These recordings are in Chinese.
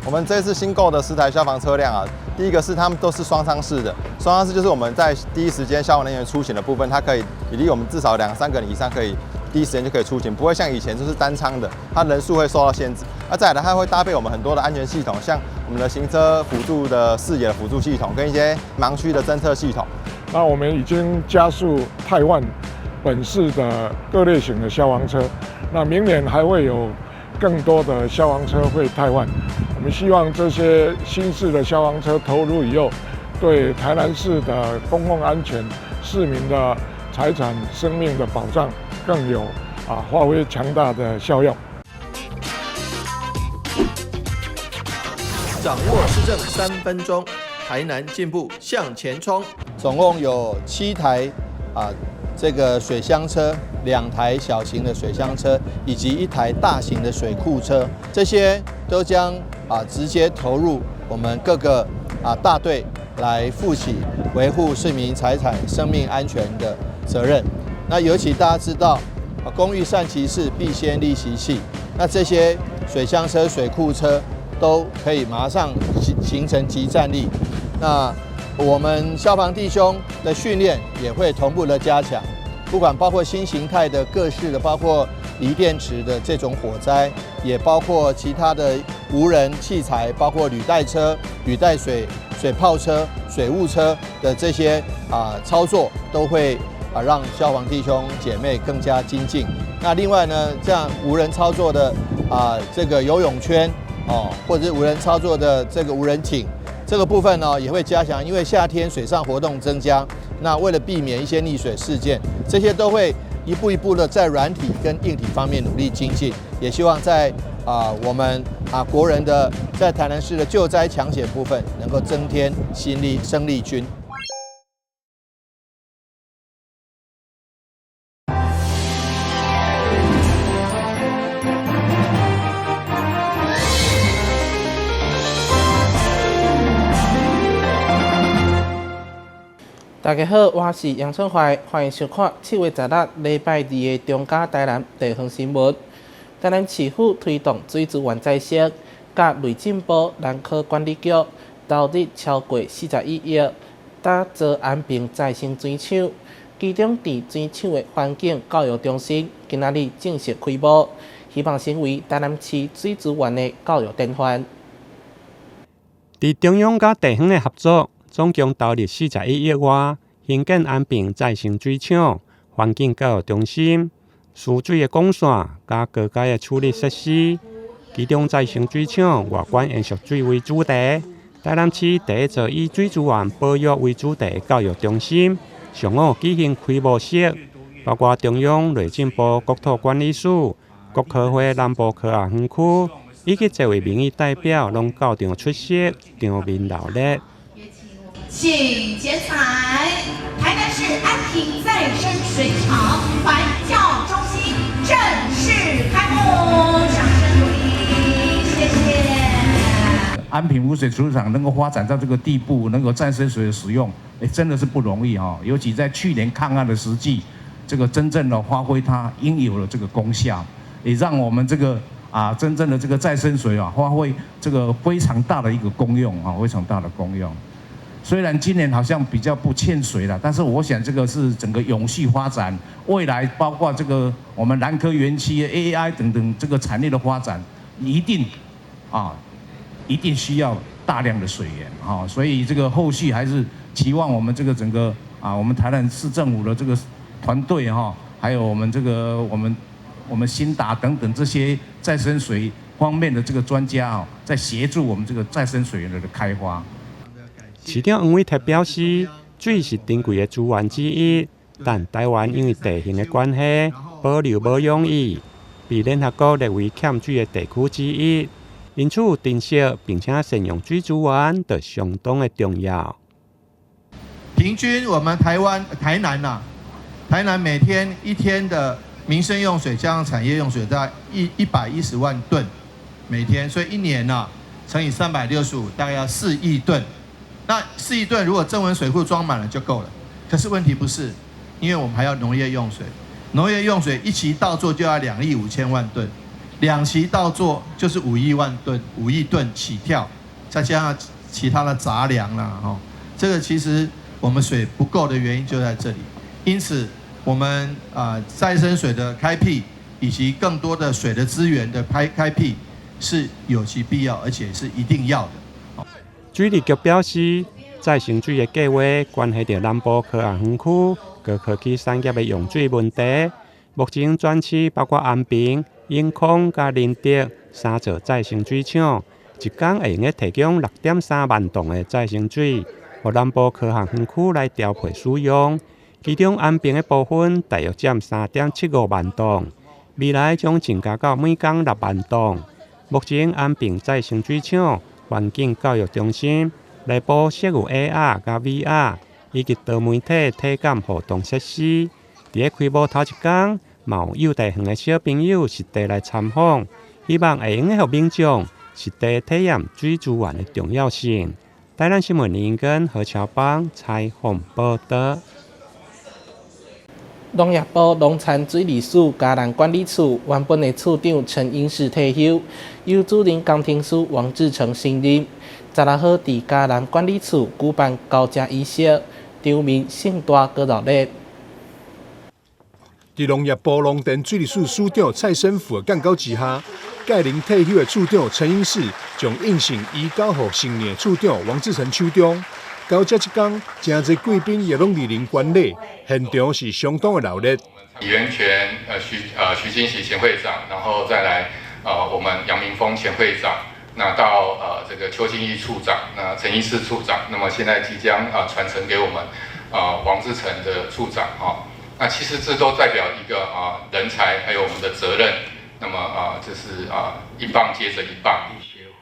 我们这次新购的10台消防车辆啊，第一个是它们都是双舱式的，双舱式就是我们在第一时间消防人员出勤的部分，它可以比例我们至少2-3个人以上可以第一时间就可以出勤，不会像以前就是单舱的，它人数会受到限制。再来的它会搭配我们很多的安全系统，像我们的行车辅助的视野的辅助系统，跟一些盲区的侦测系统。那我们已经加速汰换本市的各类型的消防车，那明年还会有更多的消防车会汰换。我们希望这些新式的消防车投入以后，对台南市的公共安全、市民的财产、生命的保障更有发挥强大的效用。掌握市政3分钟，台南进步向前冲。总共有7台这个水箱车，2台小型的水箱车，以及1台大型的水库车，这些都将直接投入我们各个大队来负起维护市民财产、生命安全的责任。那尤其大家知道，工欲善其事，必先利其器。那这些水箱车、水库车都可以马上形成即战力。那我们消防弟兄的训练也会同步的加强，不管包括新形态的各式的，包括锂电池的这种火灾，也包括其他的无人器材，包括履带车、履带水炮车、水务车的这些操作，都会让消防弟兄姐妹更加精进。那另外呢，这样无人操作的这个游泳圈或者是无人操作的这个无人艇。这个部分呢也会加强，因为夏天水上活动增加，那为了避免一些溺水事件，这些都会一步一步的在软体跟硬体方面努力精进，也希望在我们国人的在台南市的救灾抢险部分能够增添新力生力军。大家好，我是杨春怀，欢迎收看7月16日礼拜2的中嘉台南地方新闻。台南市府推动水资源再生，甲内政部南科管理局投入超过41亿，打造安平再生水厂。其中，伫水厂的环境教育中心今仔日正式开幕，希望成为台南市水资源的教育典范。伫中央甲地方的合作。总共投入41亿外，兴建安平再生水厂、环境教育中心、输水的管线加高阶的处理设施。其中再生水厂外观延续水为主题，台南市第一座以水资源保育为主题的教育中心，上午举行开幕式，包括中央内政部国土管理署、国科会南部科学园区以及这位民意代表拢到场出席，场面热烈。请剪彩，台南市安平再生水厂环教中心正式开幕，掌声鼓励，谢谢。安平污水处理厂能够发展到这个地步，能够再生水的使用，真的是不容易哈。尤其在去年抗旱的时季，这个真正的发挥它应有的这个功效，也让我们这个真正的这个再生水发挥这个非常大的一个功用非常大的功用。虽然今年好像比较不欠水了，但是我想这个是整个永续发展，未来包括这个我们南科园区 AI 等等这个产业的发展，一定需要大量的水源所以这个后续还是期望我们这个整个我们台南市政府的这个团队还有我们这个我们新达等等这些再生水方面的这个专家在协助我们这个再生水源的开发。市长黄伟特表示，水是珍贵的资源之一，但台湾因为地形的关系，保留无容易，被联合国列为欠水的地区之一，因此珍惜并且善用水资源就相当的重要。平均我们台南每天一天的民生用水加上产业用水大概110万吨每天，所以一年乘以365，大概要4亿吨。那4亿吨如果正文水库装满了就够了，可是问题不是，因为我们还要农业用水，农业用水一期到做就要2亿5千万吨， 2期到做就是5亿吨，5亿吨起跳，再加上其他的杂粮啦，这个其实我们水不够的原因就在这里。因此，我们再生水的开辟以及更多的水的资源的开辟是有其必要，而且是一定要的。水利局表示，再生水的计划关系到南部科学园区各科技产业的用水问题。目前全市包括安平、永康、甲仁德3座再生水厂，一天会用提供6.3万吨的再生水，予南部科学园区来调配使用。其中安平的部分大约占3.75万吨，未来将增加到每天6万吨。目前安平再生水厂环境教育中心内部设有 AR 甲 VR 以及多媒体体感活动设施。伫开幕头一天，有幼稚园的小朋友实地来参访，希望会用予民众实地体验水资源的重要性。台南新闻林根何乔邦采访报道。农业部农产水利署嘉南管理处原本的处长陈英士退休，由主任工程师王志成升任。16号伫嘉南管理处举办交接仪式，场面盛大搁热烈。伫农业部农田水利署署长蔡生富的干稿之下，届龄退休的处长陈英士将印信移交予新任处长王志成处长。到这一天，真侪贵宾也拢莅临观礼，现场是相当的热烈。李元泉、徐金喜前会长，然后再来我们杨明峰前会长，那到这个邱金义处长，那陈义士处长，那么现在即将传承给我们王志成的处长那其实这都代表一个人才，还有我们的责任。那么这是一棒接着一棒。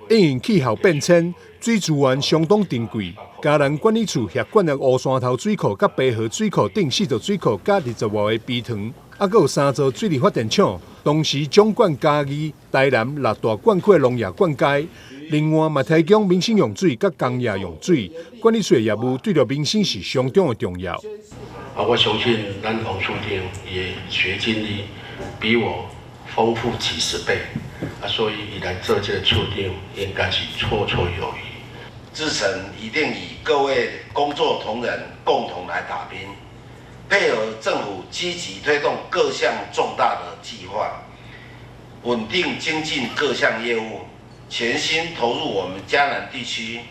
因应气候变迁，水资源相当珍贵。嘉南管理处协管了乌山头水库、甲白河水库等4座水库，甲20外个陂塘，还佫有3座水利发电厂，同时总管嘉义、台南6大灌溉农业灌溉。另外，嘛提供民生用水、甲工业用水，管理处的业务对着民生是相当的重要。我相信咱王处长也学经历比我丰富几10倍，所以伊来做这个处长应该是绰绰有余。志成一定以各位工作同仁共同来打拼，配合政府积极推动各项重大的计划，稳定精进各项业务，全心投入我们嘉南地区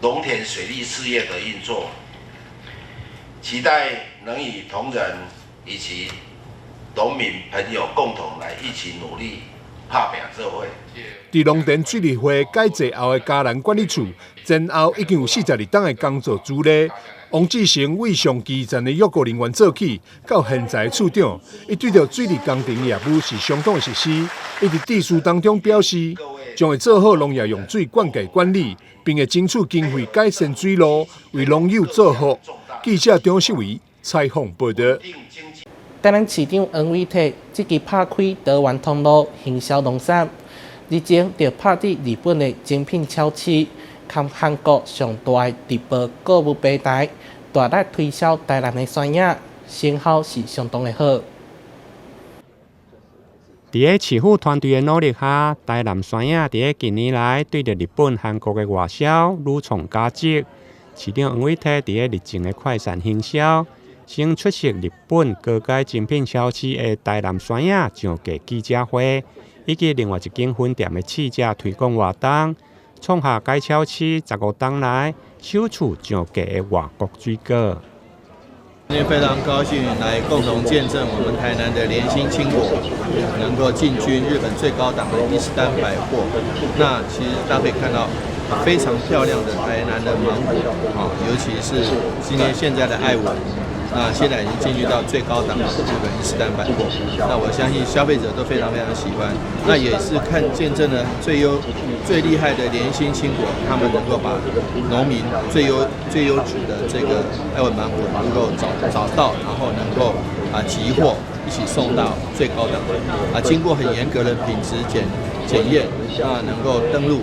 农田水利事业的运作。期待能与同仁以及农民朋友共同来一起努力，打拼社会。伫农田水利会改制后的嘉南管理处，前后已经有42档的工作资历。王志成为上基层的约雇人员做起，到现在的处长，伊对着水利工程业务是相当的熟悉。伊伫致辞当中表示，将会做好农业用水灌溉管理，并会争取经费改善水路，为农友做好。记者张世伟采访报道。台南市长黄伟哲积极拍开台湾通路行销农产，日前就拍伫日本的精品超市，及韩国上大的直播购物平台，大力推销台南的酸野，成效是相当的好。伫市府团队的努力下，台南酸野伫近年来对着日本、韩国的外销屡创佳绩。市长黄伟哲伫日前的快闪行销，先出席日本各界精品超市的台南酸野上架记者会，以及另外一间分店的试食推广活动，创下该超市15档来首次上架的外国水果。今天非常高兴来共同见证我们台南的联心青果能够进军日本最高档的伊势丹百货。那其实大家可以看到非常漂亮的台南的芒果尤其是现在的爱文。那现在已经进军到最高档的日本伊势丹百货，那我相信消费者都非常喜欢。那也是见证了最厉害的联心青果，他们能够把农民最优质的这个爱文芒果能够找到，然后能够集货一起送到最高档经过很严格的品质检验，能够登陆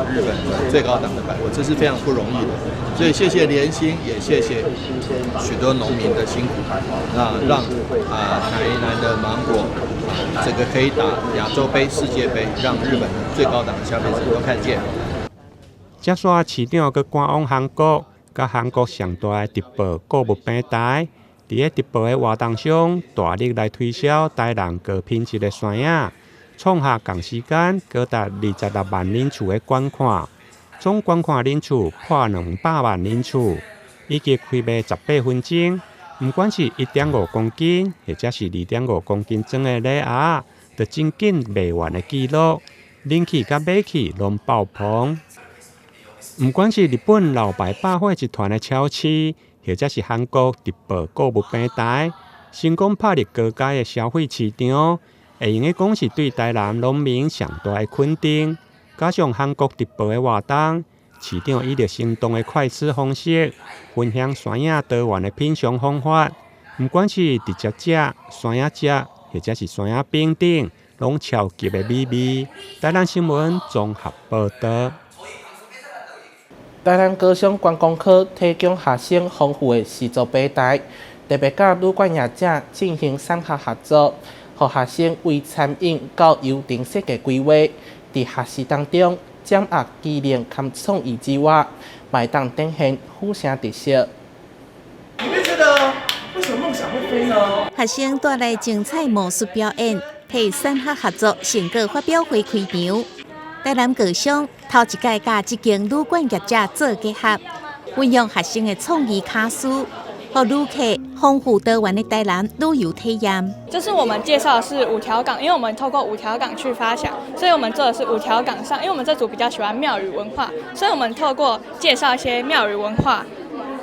日本最高党的百货，这是非常不容易的。所以谢谢联兴，也谢谢许多农民的辛苦，让台南的芒果这个可以打亚洲杯、世界杯，让日本的最高档的消费者都看见。接续市长佮赶往韩国，甲韩国上大的直播购物平台，伫个直播的活动上，大力来推销台南高品质的山影，创下同时间高达26万人次的观看，总观看人次破200万人次，以及开卖18分钟。不管是1.5公斤，或者是2.5公斤重的礼盒，就真紧卖完的记录，人气甲买气拢爆棚。不管是日本老牌百货集团的超市，或者是韩国直播购物平台，成功拍入高阶的消费市场，会用的讲是对台南农民上大的肯定。加上韩国直播的活动，市长以着生动的快吃方式，分享山影多元的品尝方法。不管是直接食、山影食，或者是山影冰顶，拢超级的美味。台南新闻综合报道。台南高雄观光科提供学生丰富的习作平台，特别甲旅馆业者进行产学合作，让学生为餐饮到优定设计规划，在学习当中掌握技能和创意之外，也当展现府城特色。你们觉得为什么梦想会飞呢？学生带来精彩魔术表演，替产学合作成果发表会开场。台南高雄头一届甲这间旅馆业者做结合，运用学生的创意卡司，让旅客丰富多元的台南旅游体验。就是我们介绍的是五条港，因为我们透过五条港去发想，所以我们做的是五条港上。因为我们这组比较喜欢庙宇文化，所以我们透过介绍一些庙宇文化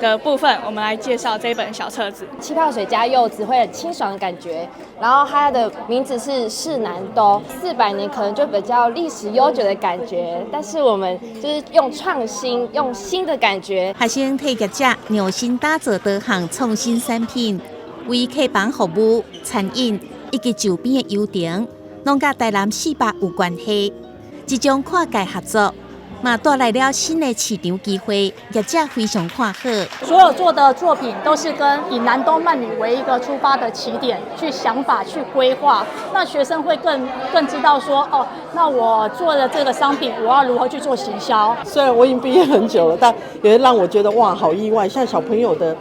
的部分，我们来介绍这本小册子。气泡水加柚子会很清爽的感觉，然后它的名字是市南都，400年可能就比较历史悠久的感觉，但是我们就是用创新，用新的感觉。学生替业者量身打造多项创新产品，为客房服务、餐饮以及周边的游艇，拢甲台南400有关系。这种跨界合作，嘛带来了新的市场机会，业者非常看好。所有做的作品都是以南东慢旅为一个出发的起点，去想法去规划，那学生会更知道说，哦，那我做的这个商品，我要如何去做行销。虽然我已经毕业很久了，但也让我觉得哇，好意外，像小朋友的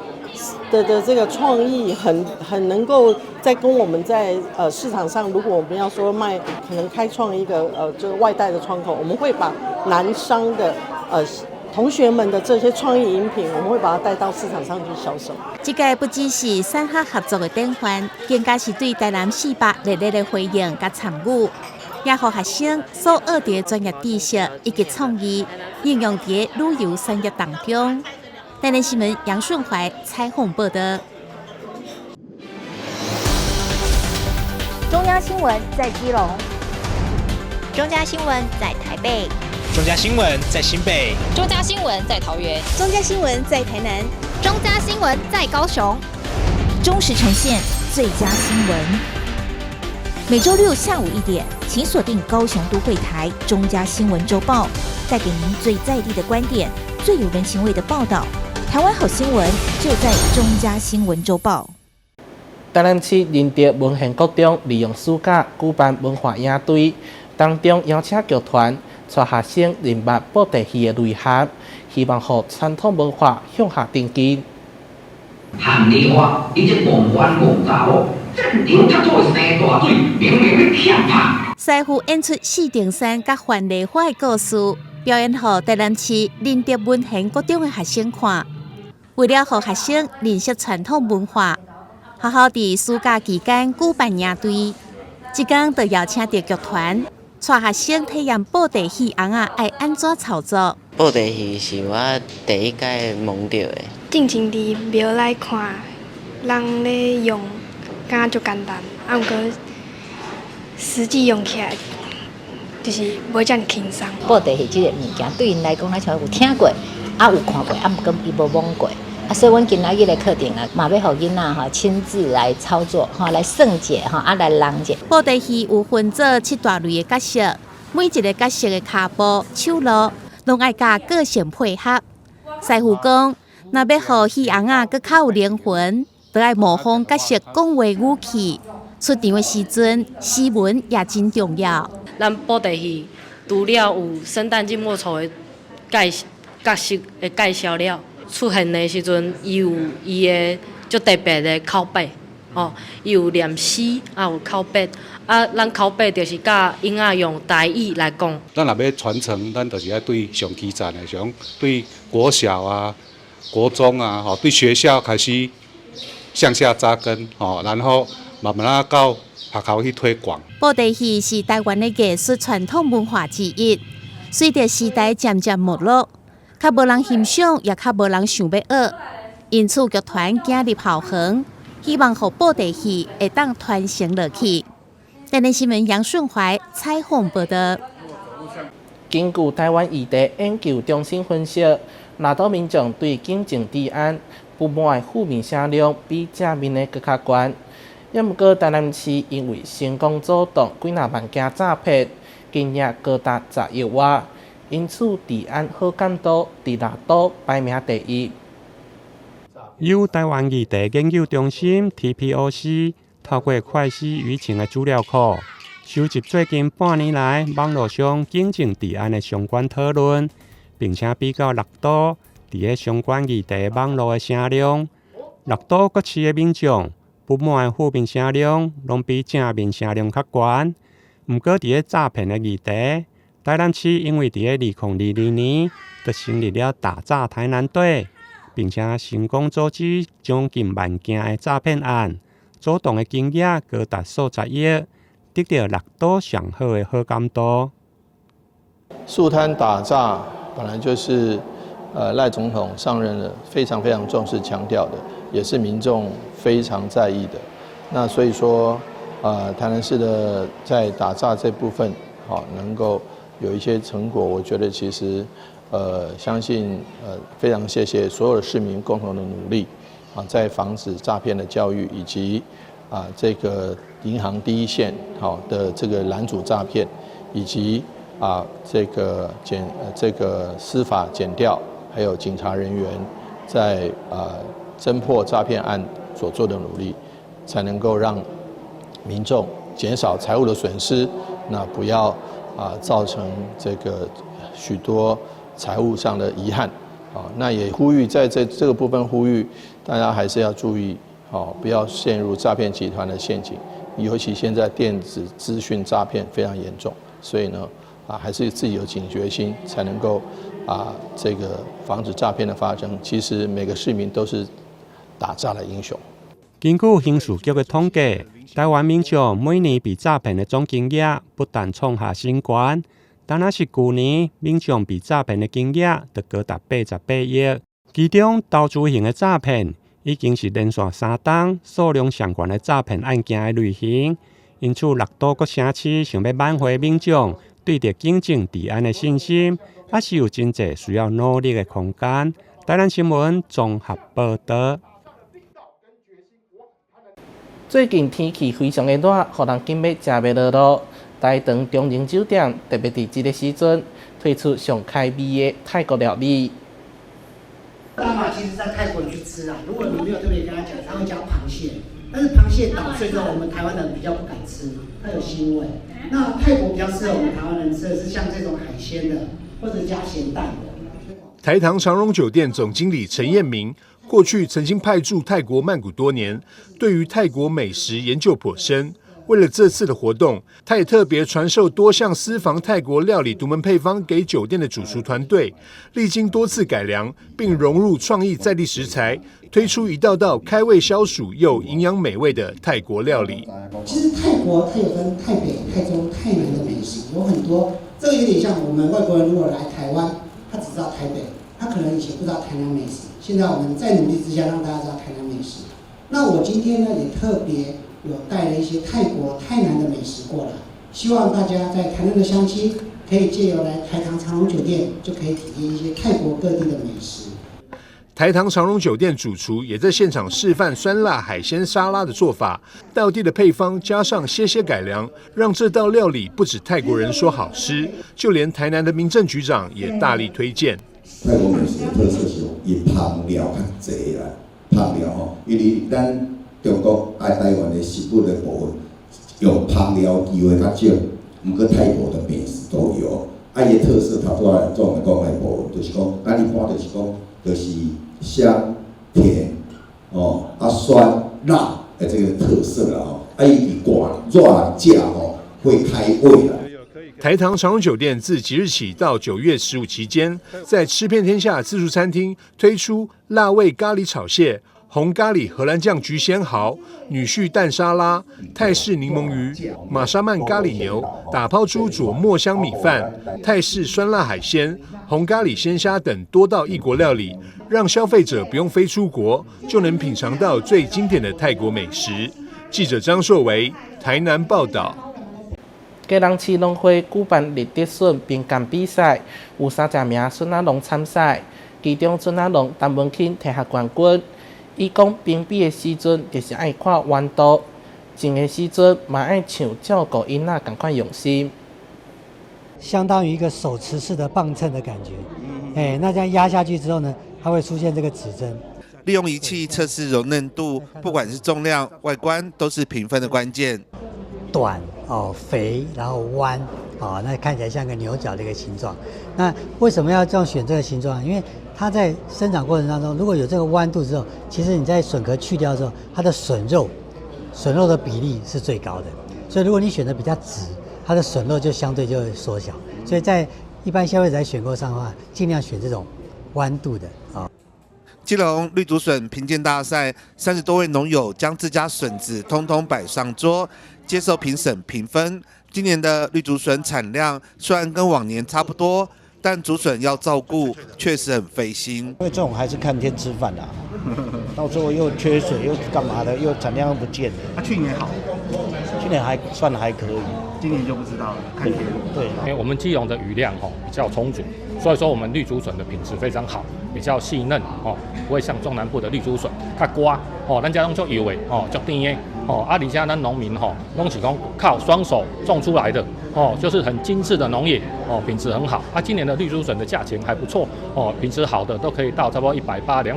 这个创意很能够在跟我们在市场上，如果我们要说卖，可能开创一个就是外带的窗口，我们会把南商的同学们的这些创意饮品，我们会把它带到市场上去销售。这个不只是产学合作的典范，更加是对台南400热烈的回应和参与，也让学生所学到的专业知识以及创意应用在旅游产业当中。台南新闻杨顺怀采访报道。中央新闻在基隆，中嘉新闻在台北，中嘉新闻在新北，中嘉新闻在桃园，中嘉新闻在台南，中嘉新闻在高雄，忠实呈现最佳新闻。每周六下午1点，请锁定高雄都会台中嘉新闻周报，带给您最在地的观点，最有人情味的报道。台湾好新闻就在中嘉新闻周报。台南市仁德文献国中利用暑假举办文化营队，当中邀请剧团带学生认捌布袋戏的内涵，希望让传统文化向下定根。汉地话，伊这狂欢狂查某，战场插做生大水，明明要欠拍。师傅演出四顶山甲范丽花的故事，表演给台南市仁德文献国中的学生看。为了让学生认识传统文化，学校在暑假期间举办营队，一天就邀请到剧团，带学生体验布袋戏红仔爱安怎操作。布袋戏是我第一届摸到的。进前伫庙内看，人咧用，感觉就简单，啊，毋过实际用起来就是无遮尔轻松。布袋戏这个物件对因来讲，像有听过，啊有看过，啊毋过伊无摸过。所以，阮今仔日的课程啊，嘛要互囡仔亲自来操作来算解来人解。布袋戏有分做7大类的角色，每一个角色的脚步、手路，拢爱甲个性配合。师傅讲，若要互戏红仔搁较有灵魂，就爱模仿角色讲话语气。出场的时阵，诗文也真重要。咱布袋戏除了有圣诞节末丑的角色的介绍了，出现的时阵，伊有伊的足特别的口碑，伊有念诗，也有口碑。咱口碑就是甲婴仔用台语来讲。咱若要传承，咱就是要对上基层的，像对国小啊、国中啊，对学校开始向下扎根，然后慢慢到学校去推广。布袋戏是台湾的艺术传统文化之一，随着时代渐渐没落，较无人欣赏，也较无人想要学，因此剧团走入校园，希望让布袋戏会当传承落去。台南新闻杨顺怀采访报道。根据台湾议题研究中心分析，大多民众对警政治安不满的负面声量比正面的更较悬。也毋过，台南市因为成功阻挡几若万件诈骗，金额高达10亿外，因此治安好感度伫大都排名第一。由台湾议题研究中心 TPOC 透过快思舆情的资料库，收集最近半年来网络上警政治安的相关讨论，并且比较6都伫个相关议题网络的声量。6都各市的民众不满的负面声量，拢比正面声量较悬。毋过，伫个诈骗的议题，台南市因为伫个2022年，就成立了打诈台南队，并且成功阻止将近10000件的诈骗案。阻挡的金额高达数十亿，得到6都上好的好感度。树摊打诈本来就是赖总统上任了非常非常重视强调的，也是民众非常在意的。那所以说，台南市的在打诈这部分，能够有一些成果，我觉得其实相信非常谢谢所有的市民共同的努力。在防止诈骗的教育，以及这个银行第一线的这个拦阻诈骗，以及这个司法检调，还有警察人员在侦破诈骗案所做的努力，才能够让民众减少财务的损失，那不要造成这个许多财务上的遗憾。那也呼吁在这个部分呼吁大家还是要注意，不要陷入诈骗集团的陷阱。尤其现在电子资讯诈骗非常严重，所以呢，还是自己有警觉心，才能够这个防止诈骗的发生。其实每个市民都是打诈的英雄。根据刑事局的统计，台湾民众每年被诈骗的总金额不但创下新高。但若是去年民众被诈骗的金额就高达88亿，其中投资型的诈骗已经是连续3档数量上悬的诈骗案件的类型。因此，6都各城市想要挽回民众对着警政治安的信心，还是有真济需要努力的空间。台南新闻综合报道。最近天气非常的热，予人紧要食袂落肚。台糖中荣酒店特别伫这个时阵推出上开胃的泰国料理。大马其实在泰国你去吃如果你没有特别跟他讲，他会加螃蟹，但是螃蟹捣碎之后，我们台湾人比较不敢吃，它有腥味。那泰国比较适合我们台湾人吃的是像这种海鲜的，或者加咸蛋的。台糖长荣酒店总经理陈彦明，过去曾经派驻泰国曼谷多年，对于泰国美食研究颇深。为了这次的活动，他也特别传授多项私房泰国料理独门配方给酒店的主厨团队，历经多次改良，并融入创意在地食材，推出一道道开胃消暑又营养美味的泰国料理。其实泰国它有分泰北、泰中、泰南的美食，有很多。这个有点像我们外国人如果来台湾，他只知道台北，他可能以前不知道台南美食。现在我们在努力之下，让大家知道台南美食。那我今天呢，也特别有带了一些泰国、泰南的美食过来，希望大家在台南的乡亲可以借由来台糖长荣酒店，就可以体验一些泰国各地的美食。台糖长荣酒店主厨也在现场示范酸辣海鲜沙拉的做法，道地的配方加上些改良，让这道料理不止泰国人说好吃，就连台南的民政局长也大力推荐。泰国美食的特色是以香料较济啦，香料吼，因为咱中国台湾的食物的部分用香料机会较少，不过泰国的美食都有。伊的特色，头拄仔总来讲的部分，就是讲，咱一般就是讲，就是香、甜、酸、辣的这个特色啦吼。伊挂热价吼会开胃啦。台糖长荣酒店自即日起到9月15期间，在吃遍天下自助餐厅推出辣味咖喱炒蟹、红咖喱荷兰酱焗鲜蚝、女婿蛋沙拉、泰式柠檬鱼、玛莎曼咖喱牛、打抛猪佐墨香米饭、泰式酸辣海鲜、红咖喱鲜虾等多道异国料理，让消费者不用飞出国，就能品尝到最经典的泰国美食。记者张硕维，台南报道。基隆市农会举办立德笋冰干比赛，有30名笋仔农参赛，其中笋仔农陈文钦摕下冠军。伊讲冰比的时阵，就是爱看温度；静的时阵，嘛爱像照顾囡仔同款用心。相当于一个手持式的磅秤的感觉，那这样压下去之后呢，它会出现这个指针。利用仪器测试柔韧度，不管是重量、外观，都是评分的关键。短肥，然后弯那看起来像个牛角的一个形状。那为什么要这样选这个形状？因为它在生长过程当中，如果有这个弯度之后，其实你在笋壳去掉之后，它的笋肉的比例是最高的。所以如果你选的比较直，它的笋肉就相对就会缩小。所以在一般消费者在选购上的话，尽量选这种弯度的基隆绿竹笋评鉴大赛，30多位农友将自家笋子通通摆上桌，接受评审评分。今年的绿竹笋产量虽然跟往年差不多，但竹笋要照顾确实很费心。因为这种还是看天吃饭啦，到最后又缺水又干嘛的，又产量又不见了。去年好，去年还算还可以，今年就不知道了，看天。对，因为我们基隆的雨量比较充足，所以说我们绿竹笋的品质非常好，比较细嫩不会像中南部的绿竹笋较瓜咱家拢做油的足甜的而且咱农民拢是讲靠双手种出来的就是很精致的农业品质很好今年的绿竹笋的价钱还不错品质好的都可以到差不多180、200。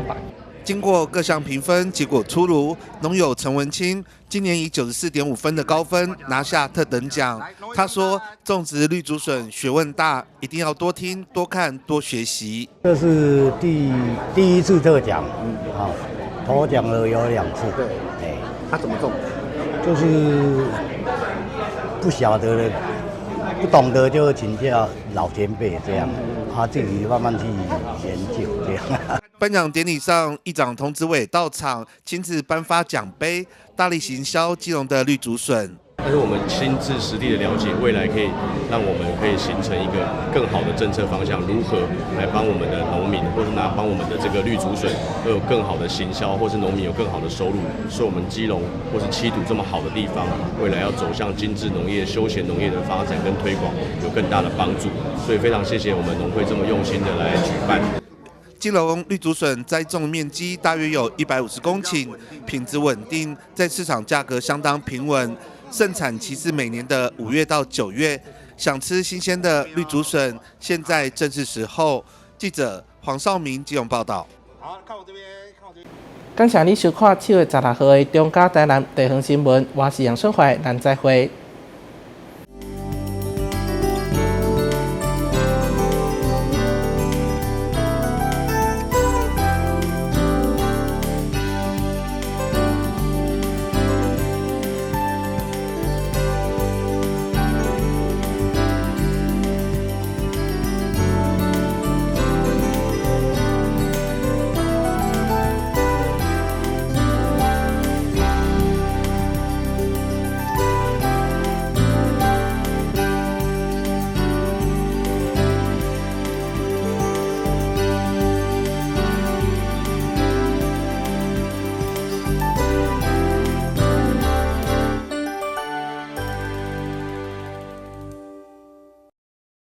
经过各项评分，结果出炉，农友陈文清今年以94.5分的高分拿下特等奖。他说，种植绿竹笋学问大，一定要多听、多看、多学习。这是第一次特奖，头奖了有2次。对，他怎么种？就是不晓得的，不懂得就请教老前辈这样，他自己慢慢去研究这样。颁奖典礼上，议长童子伟到场，亲自颁发奖杯，大力行销基隆的绿竹笋。但是我们亲自实地的了解，未来可以让我们可以形成一个更好的政策方向，如何来帮我们的农民，或是帮我们的这个绿竹笋会有更好的行销，或是农民有更好的收入，是我们基隆或是七堵这么好的地方，未来要走向精致农业、休闲农业的发展跟推广，有更大的帮助。所以非常谢谢我们农会这么用心的来举办。基隆绿竹笋栽种面积大约有150公顷，品质稳定，在市场价格相当平稳。盛产期是每年的5月到9月。想吃新鲜的绿竹笋，现在正是时候。记者黄少明基隆报道。好，看我这边，感谢你收看7月16号的中嘉台南地方新闻，我是杨顺怀，咱再会。